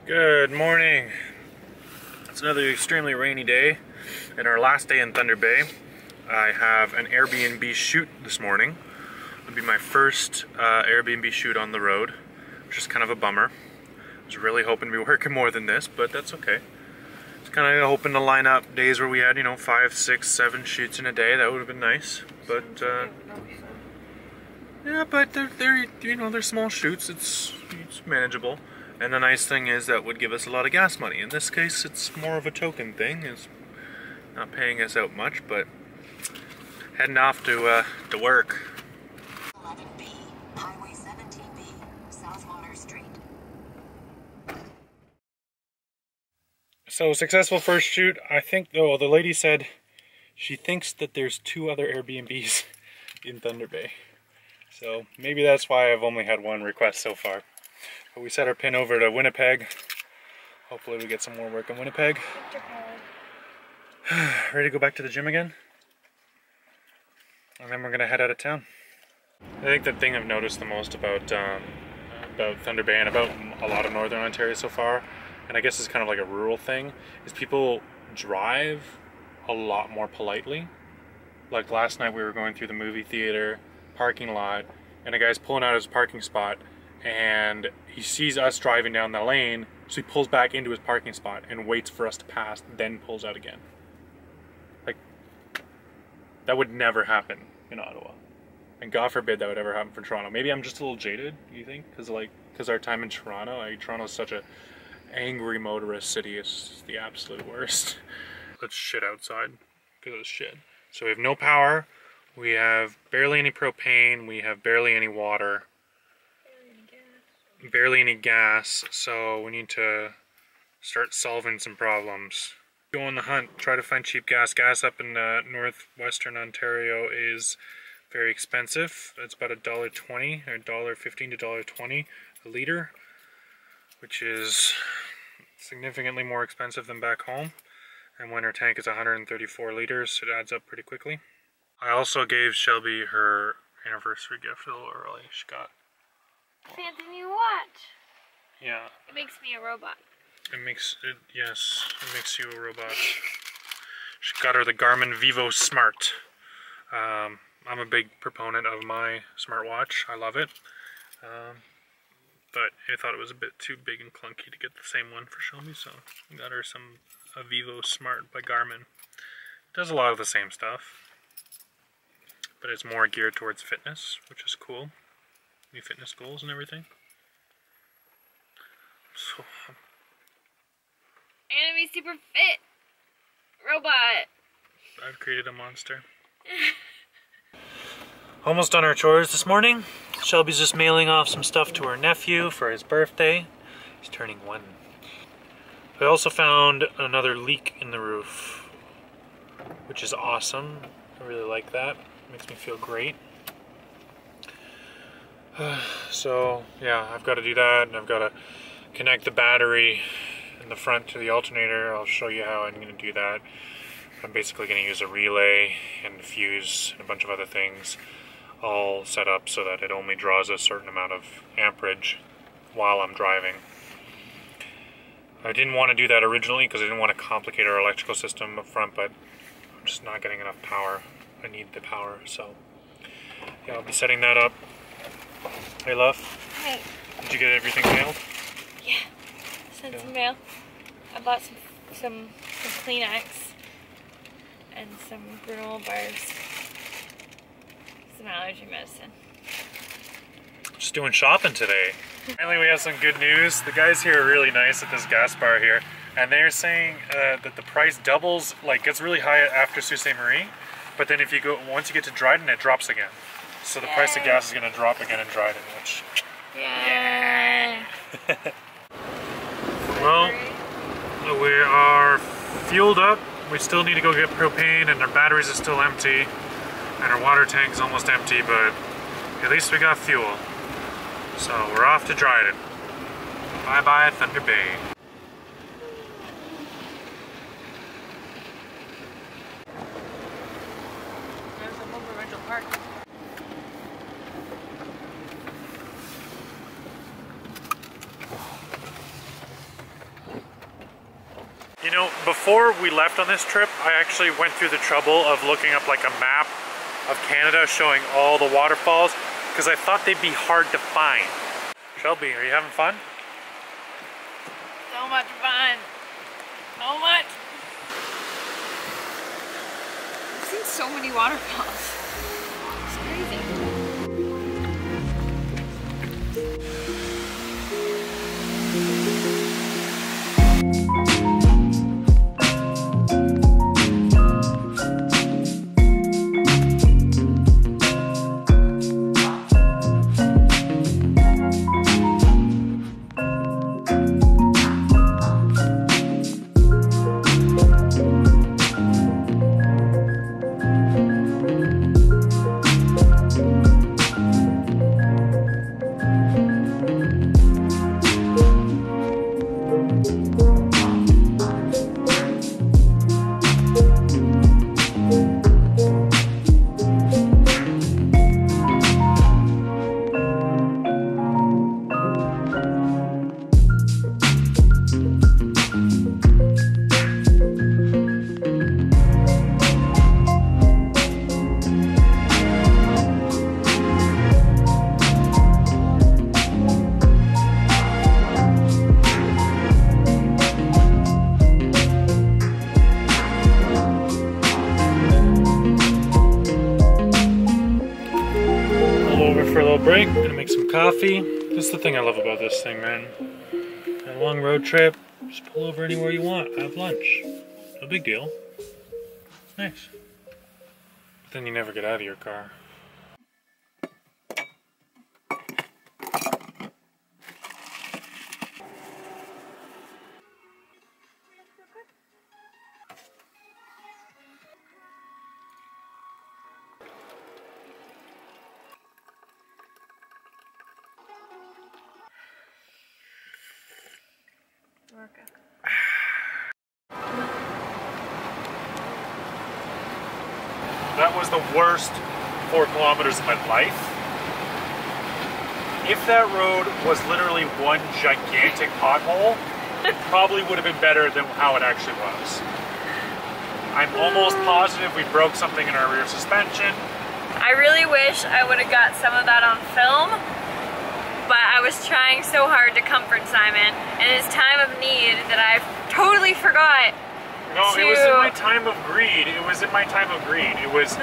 Good morning. It's another extremely rainy day and our last day in Thunder Bay. I have an Airbnb shoot this morning. It'll be my first Airbnb shoot on the road, which is kind of a bummer. I was really hoping to be working more than this, but that's okay. It's kind of hoping to line up days where we had, 5, 6, 7 shoots in a day. That would have been nice, but yeah, but they're small shoots. It's manageable. And the nice thing is that would give us a lot of gas money. In this case, it's more of a token thing. It's not paying us out much, but heading off to work. 11B, Highway 17B, South Water Street. So, successful first shoot. I think, the lady said she thinks that there's 2 other Airbnbs in Thunder Bay. So, maybe that's why I've only had 1 request so far. But we set our pin over to Winnipeg. Hopefully we get some more work in Winnipeg. Ready to go back to the gym again? And then we're gonna head out of town. I think the thing I've noticed the most about Thunder Bay and about a lot of Northern Ontario so far, and I guess it's kind of like a rural thing, is people drive a lot more politely. Like last night we were going through the movie theater parking lot and a guy's pulling out his parking spot and he sees us driving down the lane, so he pulls back into his parking spot and waits for us to pass, then pulls out again. Like, that would never happen in Ottawa. And God forbid that would ever happen for Toronto. Maybe I'm just a little jaded, you think? Because our time in Toronto, Toronto's such a angry motorist city. It's just the absolute worst. Let's shit outside, because it's shit. So we have no power, we have barely any propane, we have barely any water. Barely any gas, so we need to start solving some problems. Go on the hunt, try to find cheap gas. Gas up in northwestern Ontario is very expensive. It's about $1.20 or $1.15 to $1.20 a liter, which is significantly more expensive than back home. And when her tank is 134 liters, it adds up pretty quickly. I also gave Shelby her anniversary gift a little early. She got fancy new watch. Yeah. It makes me a robot. Yes, it makes you a robot. She got her the Garmin Vivo Smart. I'm a big proponent of my smartwatch. I love it. But I thought it was a bit too big and clunky to get the same one for Shelby, so I got her a Vivo Smart by Garmin. It does a lot of the same stuff, but it's more geared towards fitness, which is cool. New fitness goals and everything. So I'm gonna be super fit. Robot. I've created a monster. Almost done our chores this morning. Shelby's just mailing off some stuff to her nephew for his birthday. He's turning 1. I also found another leak in the roof, which is awesome. I really like that. Makes me feel great. So yeah, I've got to do that, and I've got to connect the battery in the front to the alternator. I'll show you how I'm going to do that. I'm basically going to use a relay and a fuse and a bunch of other things all set up so that it only draws a certain amount of amperage while I'm driving. I didn't want to do that originally because I didn't want to complicate our electrical system up front, but I'm just not getting enough power. I need the power, so yeah, I'll be setting that up. Hey, love. Hey. Did you get everything mailed? Yeah. Sent some mail. I bought some Kleenex and some granola bars. Some allergy medicine. Just doing shopping today. Finally, we have some good news. The guys here are really nice at this gas bar here, and they're saying that the price doubles, like gets really high after Sault Ste. Marie, but then if you go once you get to Dryden, it drops again. So the price of gas is going to drop again in Dryden, which... Yeah. Well, we are fueled up. We still need to go get propane, and our batteries are still empty. And our water tank is almost empty, but at least we got fuel. So we're off to Dryden. Bye-bye, Thunder Bay. There's a mobile rental park. You know, before we left on this trip, I actually went through the trouble of looking up like a map of Canada showing all the waterfalls because I thought they'd be hard to find. Shelby, are you having fun? So much fun. So much. I've seen so many waterfalls. It's crazy. Break, I'm gonna make some coffee. This is the thing I love about this thing, man. A long road trip, just pull over anywhere you want, have lunch. No big deal. Nice. But then you never get out of your car. That was the worst 4 kilometers of my life. If that road was literally one gigantic pothole, it probably would have been better than how it actually was. I'm almost positive we broke something in our rear suspension. I really wish I would have got some of that on film, but I was trying so hard to comfort Simon in his time of need that I totally forgot. No, it was in my time of greed. It was in my time of greed. It was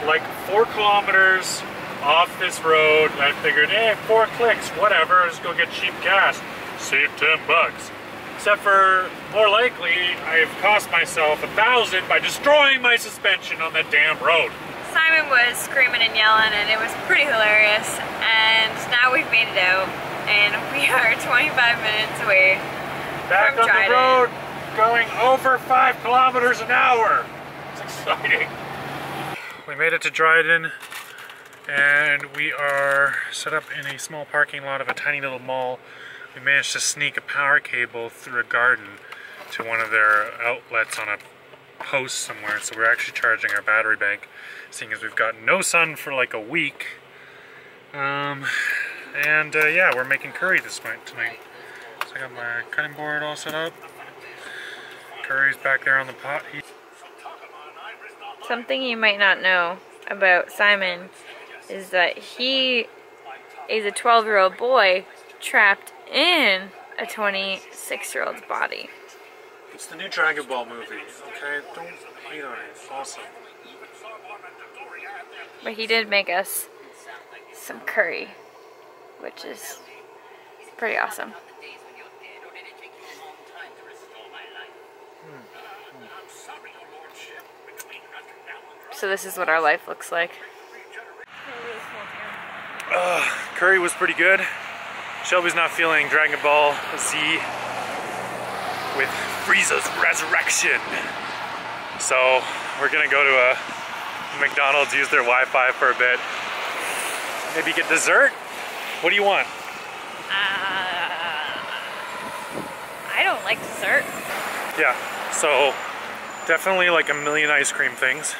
like 4 kilometers off this road. I figured, hey, 4 clicks, whatever, just go get cheap gas. Save 10 bucks. Except for, more likely, I've cost myself $1,000 by destroying my suspension on that damn road. Simon was screaming and yelling and it was pretty hilarious. And now we've made it out and we are 25 minutes away Back from on Dryden. the road, going over 5 kilometers an hour. It's exciting. We made it to Dryden and we are set up in a small parking lot of a tiny little mall. We managed to sneak a power cable through a garden to one of their outlets on a post somewhere, so we're actually charging our battery bank, seeing as we've got no sun for like a week. Yeah, we're making curry tonight. So I got my cutting board all set up. Curry's back there on the pot. Something you might not know about Simon is that he is a 12-year-old boy trapped in a 26-year-old's body. It's the new Dragon Ball movie, okay? Don't hate on it, it's awesome. But he did make us some curry, which is pretty awesome. So this is what our life looks like. Curry was pretty good. Shelby's not feeling Dragon Ball Z with Frieza's resurrection. So we're gonna go to a McDonald's, use their Wi-Fi for a bit. Maybe get dessert? What do you want? I don't like dessert. Yeah, so definitely like a million ice cream things.